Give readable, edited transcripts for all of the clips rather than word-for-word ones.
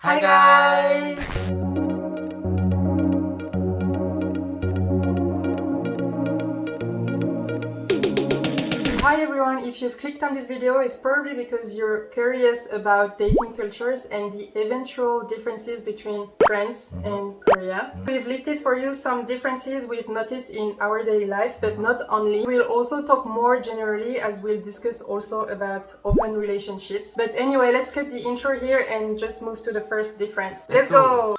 Hi guys! Hi everyone, if you've clicked on this video, it's probably because you're curious about dating cultures and the eventual differences between France and Korea. We've listed for you some differences we've noticed in our daily life, but not only. We'll also talk more generally as we'll discuss also about open relationships. But anyway, let's cut the intro here and just move to the first difference. Let's go!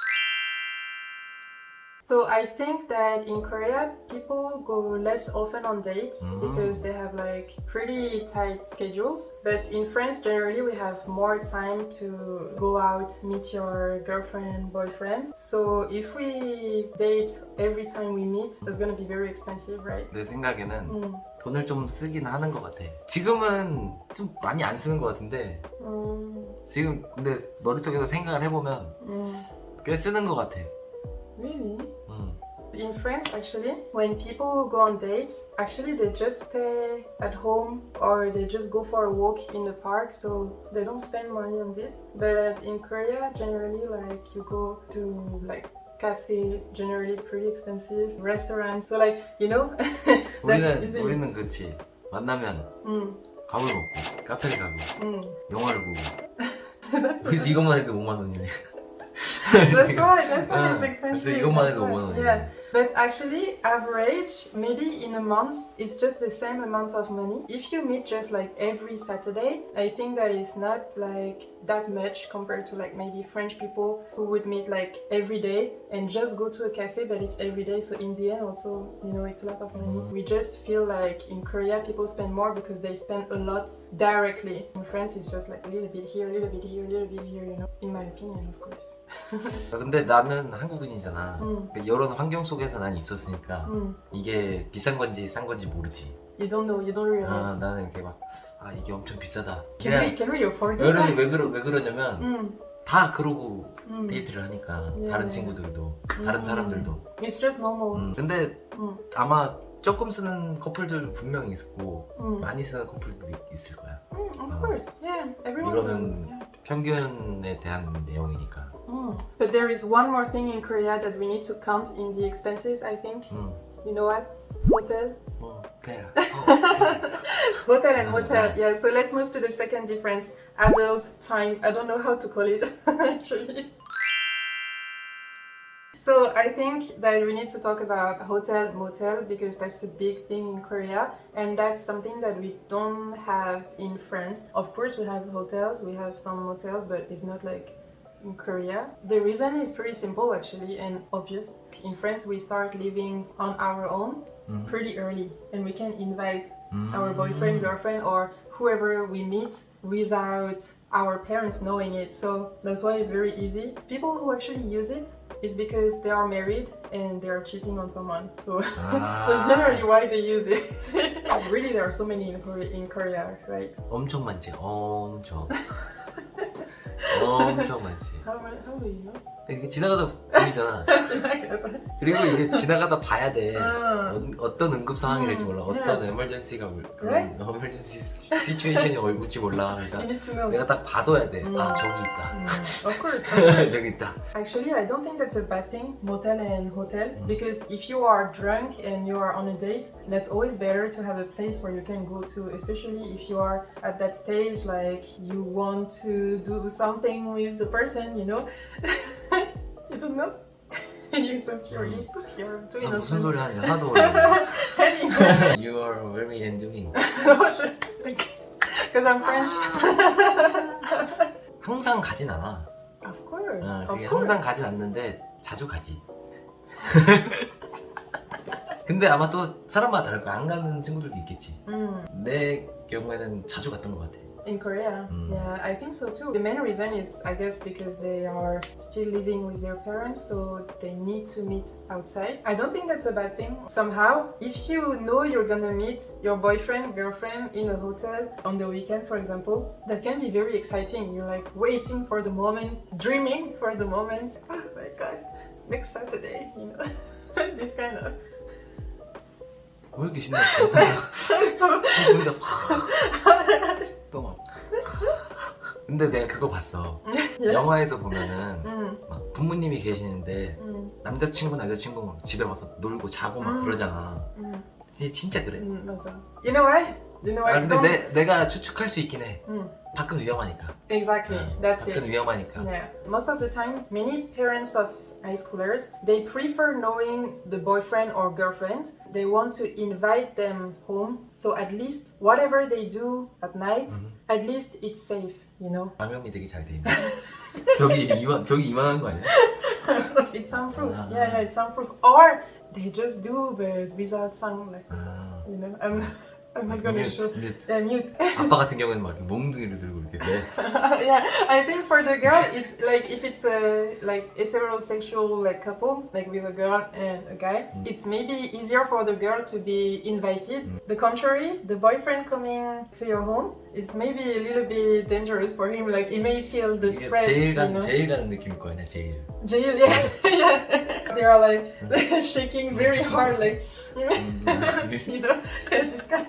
So I think that in Korea, people go less often on dates because they have like pretty tight schedules. But in France, generally, we have more time to go out, meet your girlfriend, boyfriend. So if we date every time we meet, it's gonna be very expensive, right? 내 생각에는 돈을 좀 쓰긴 하는 것 같아. 지금은 좀 많이 안 쓰는 것 같은데 지금 근데 머릿속에서 생각을 해보면 꽤 쓰는 것 같아. Really? In France, actually, when people go on dates, actually they just stay at home or they just go for a walk in the park, so they don't spend money on this. But in Korea, generally, like you go to like cafe, generally pretty expensive, restaurants. So like, you know, 우리는 그렇지. 만나면 밥을 먹고 카페를 가고 영화를 보고. 그래서 이것만 해도 5만 원이네. That's why it's expensive. 그래서 이것만 해도 5만 원이네. Yeah, but actually, average, maybe in a month, it's just the same amount of money. If you meet just like every Saturday, I think that is not like that much compared to like maybe French people who would meet like every day and just go to a cafe, but it's every day. So in the end, also, you know, it's a lot of money. We just feel like in Korea, people spend more because they spend a lot directly. In France, it's just like a little bit here, a little bit here, a little bit here, you know, in my opinion, of course. 근데 나는 한국인이잖아. 이런 환경 속에서 난 있었으니까 이게 비싼 건지 싼 건지 모르지. You don't know, you don't realize. 나는 이렇게 막 이게 엄청 비싸다. Can we afford it? 왜 그러냐면 다 그러고 데이트를 하니까 다른 친구들도 다른 사람들도. It's just normal. 근데 아마 조금 쓰는 커플들 분명히 있고 많이 쓰는 커플도 있을 거야. Of course, yeah. Everyone does. 이거는 Yeah. 평균에 대한 내용이니까. But there is one more thing in Korea that we need to count in the expenses, I think. You know what? Hotel. 그래. Hotel and motel. Yeah, so let's move to the second difference. Adult time. I don't know how to call it, actually. So I think that we need to talk about hotel, motel, because that's a big thing in Korea, and that's something that we don't have in France. Of course, we have hotels, we have some motels, but it's not like in Korea. The reason is pretty simple actually and obvious. In France, we start living on our own pretty early, and we can invite our boyfriend, girlfriend, or whoever we meet without our parents knowing it. So that's why it's very easy. People who actually use it is because they are married and they are cheating on someone. So that's generally why they use it. Really, there are so many in Korea, right? 엄청 많지. 엄청 많지. How do you know? 이게 지나가다 보이잖아. 그리고 이게 지나가다 봐야 돼. 어떤 응급 상황이 될지 몰라. 어떤 에머전시가 에머전시 시츄에이션이 올지 몰라. 그러니까 You need to know. 내가 딱 봐둬야 돼. 아 저기 있다. Of course. 저기 있다. Actually, I don't think that's a bad thing, motel and hotel, because if you are drunk and you are on a date, that's always better to have a place where you can go to, especially if you are at that stage, like you want to do something with the person, you know? You don't know? You're so pure, you're so pure. Too 무슨 innocent. 소리 하냐? 하도 어려워. You are very enjoying. Just because I'm French. 항상 가진 않아. Of course, of 그게 course. 항상 가진 않는데 자주 가지. 근데 아마 또 사람마다 다를 거야. 안 가는 친구들도 있겠지. 내 경우에는 자주 갔던 것 같아. In Korea, yeah, I think so too. The main reason is, I guess, because they are still living with their parents, so they need to meet outside. I don't think that's a bad thing. Somehow, if you know you're gonna meet your boyfriend, girlfriend in a hotel on the weekend, for example, that can be very exciting. You're like waiting for the moment, dreaming for the moment. Oh my god, next Saturday, you know, this kind of. 왜 이렇게 신나? 또 막. 근데 내가 그거 봤어. Yeah. 영화에서 보면은 Mm. 막 부모님이 계시는데 Mm. 남자친구 막 집에 와서 놀고 자고 막 그러잖아. Mm. 진짜 그래. 맞아. You know why? You know why? 아, 근데 내가 추측할 수 있긴 해. 밖은 위험하니까. Exactly. That's 밖은 it. 위험하니까. Yeah. Most of the times, many parents of high schoolers, they prefer knowing the boyfriend or girlfriend. They want to invite them home. So at least whatever they do at night, at least it's safe, you know? 감염이 되게 잘 돼 있네. 벽이 이만한 거 아니야? It's soundproof. Yeah, it's soundproof. Or they just do, but without sound. Like, you know, I'm not gonna show. Yeah, mute. 아빠 같은 경우는 막 몽둥이를 들고 이렇게 돼. Yeah, I think for the girl, it's like if it's a like heterosexual like couple, like with a girl and a guy, it's maybe easier for the girl to be invited. The contrary, the boyfriend coming to your home is maybe a little bit dangerous for him. Like he may feel the 이게 threat. 제일 You know? 가는 느낌일 거 아니야, 제일. Jail, yeah, yeah. They are like shaking very hard, like you know, this kind.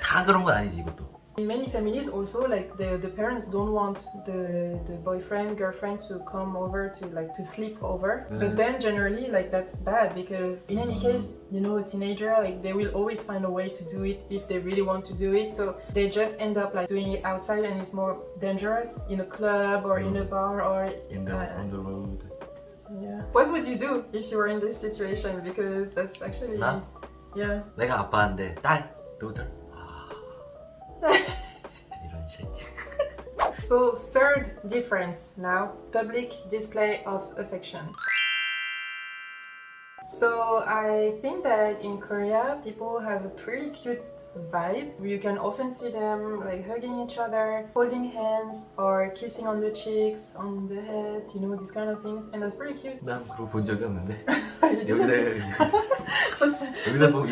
다 그런 건 아니지 이것도. In many families also like the parents don't want the boyfriend girlfriend to come over to like to sleep over, but then generally like that's bad because in any case, you know, a teenager like they will always find a way to do it if they really want to do it, so they just end up like doing it outside and it's more dangerous in a club or in a bar or on the road. Yeah. What would you do if you were in this situation? Because that's actually 나? yeah. 내가 아빠인데 딸, daughter. 이런 식. So third difference now, public display of affection. So I think that in Korea people have a pretty cute vibe. You can often see them like hugging each other, holding hands or kissing on the cheeks, on the head, you know, these kind of things, and that's pretty cute. 난 그거 본 적이 없는데. You do that? just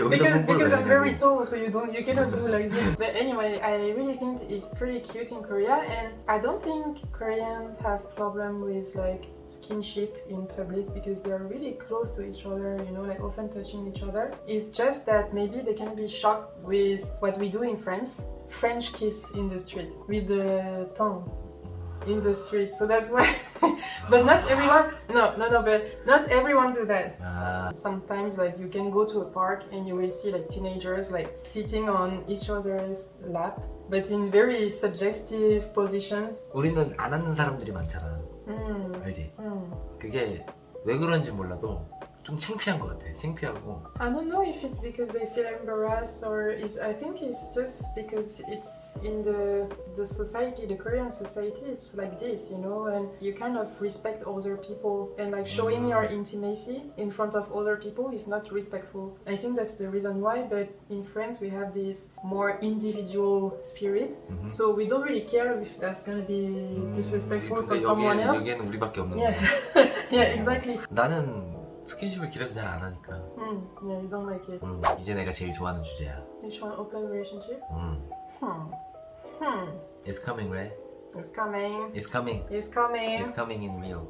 because I'm very tall, so you cannot do like this. But anyway, I really think it's pretty cute in Korea, and I don't think Koreans have problem with like skinship in public because they're really close to each other, you know, like often touching each other. It's just that maybe they can be shocked with what we do in France, French kiss in the street with the tongue in the street. So that's why. But not everyone. No. But not everyone do that. Sometimes like you can go to a park and you will see like teenagers like sitting on each other's lap, but in very suggestive positions. 우리는 안 하는 사람들이 많잖아. 알지? 그게 왜 그런지 몰라도 좀 창피한 것 같아. 창피하고. I don't know if it's because they feel embarrassed or I think it's just because it's in the society, the Korean society, it's like this, you know, and you kind of respect other people and like showing your intimacy in front of other people is not respectful. I think that's the reason why, but in France we have this more individual spirit, so we don't really care if that's gonna be disrespectful for someone else. 여기에는 우리밖에 없는 Yeah, 거야. yeah, exactly. 나는 스킨십을 길어서 잘 안 하니까. Yeah, you don't like it. 이제 내가 제일 좋아하는 주제야. Which one? Open relationship? It's coming, right? It's coming. It's coming. It's coming. It's coming in real.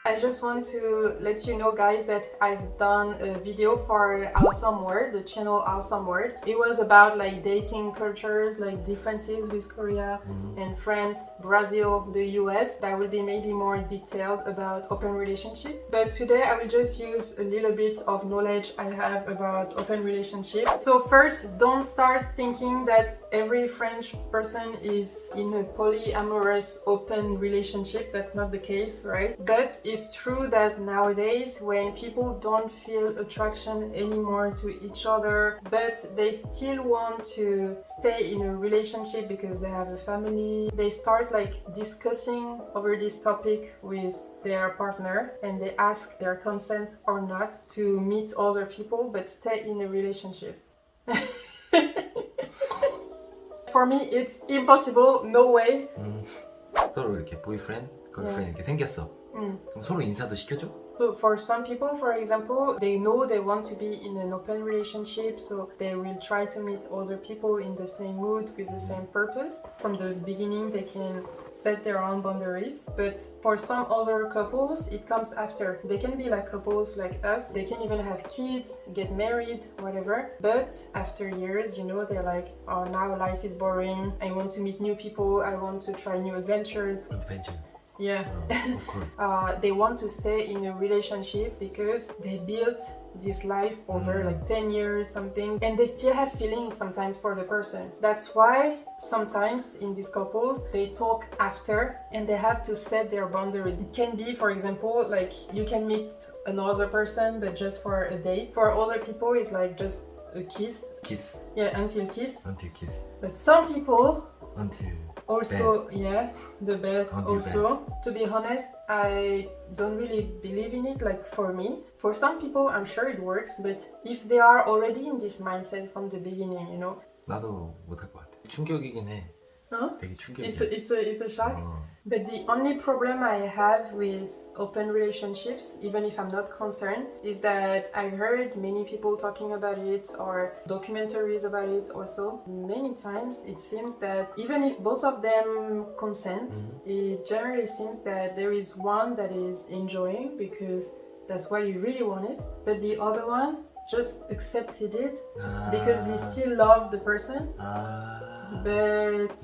I just want to let you know, guys, that I've done a video for Awesome World, the channel Awesome World. It was about like dating cultures, like differences with Korea and France, Brazil, the US. That will be maybe more detailed about open relationship. But today I will just use a little bit of knowledge I have about open relationship. So first, don't start thinking that every French person is in a polyamorous open relationship. That's not the case, right? But it's true that nowadays when people don't feel attraction anymore to each other, but they still want to stay in a relationship because they have a family, they start like discussing over this topic with their partner and they ask their consent or not to meet other people but stay in a relationship. For me it's impossible, no way. 서로 이렇게 boyfriend, girlfriend 이렇게 생겼어. 그럼 서로 인사도 시켜줘? So for some people, for example, they know they want to be in an open relationship, so they will try to meet other people in the same mood with the same purpose. From the beginning, they can set their own boundaries. But for some other couples, it comes after. They can be like couples like us. They can even have kids, get married, whatever. But after years, you know, they're like, oh, now life is boring. I want to meet new people. I want to try new adventures. Adventure. Yeah. Of course. They want to stay in a relationship because they built this life over like 10 years something, and they still have feelings sometimes for the person. That's why sometimes in these couples they talk after and they have to set their boundaries. It can be, for example, like you can meet another person but just for a date. For other people it's like just a kiss. Kiss. Yeah, until kiss. Until kiss. But some people Until also, bed. yeah, the bed Until also. To be honest, I don't really believe in it, like for me. For some people, I'm sure it works, but if they are already in this mindset from the beginning, you know. 나도 못할 것 같아. 충격이긴 해. Huh? 되게 충격이야. It's a shock. But the only problem I have with open relationships, even if I'm not concerned, is that I've heard many people talking about it or documentaries about it also. Many times it seems that even if both of them consent, it generally seems that there is one that is enjoying because that's what you really wanted, but the other one just accepted it because he still loved the person. But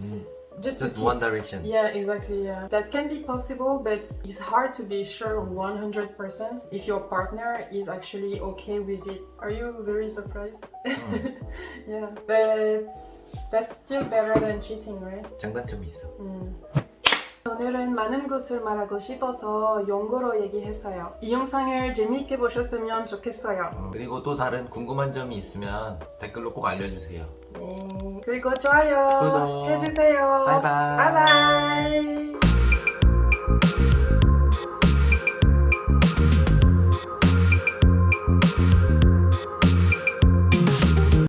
just one direction. Yeah, exactly. Yeah, that can be possible, but it's hard to be sure 100% if your partner is actually okay with it. Are you very surprised? Yeah, but that's still better than cheating, right? 장단점이 있어. 오늘은 많은 것을 말하고 싶어서 영어로 얘기했어요. 이 영상을 재미있게 보셨으면 좋겠어요. 그리고 또 다른 궁금한 점이 있으면 댓글로 꼭 알려주세요. 네. 그리고 좋아요 구독 해주세요. 바이바이. 바이바이.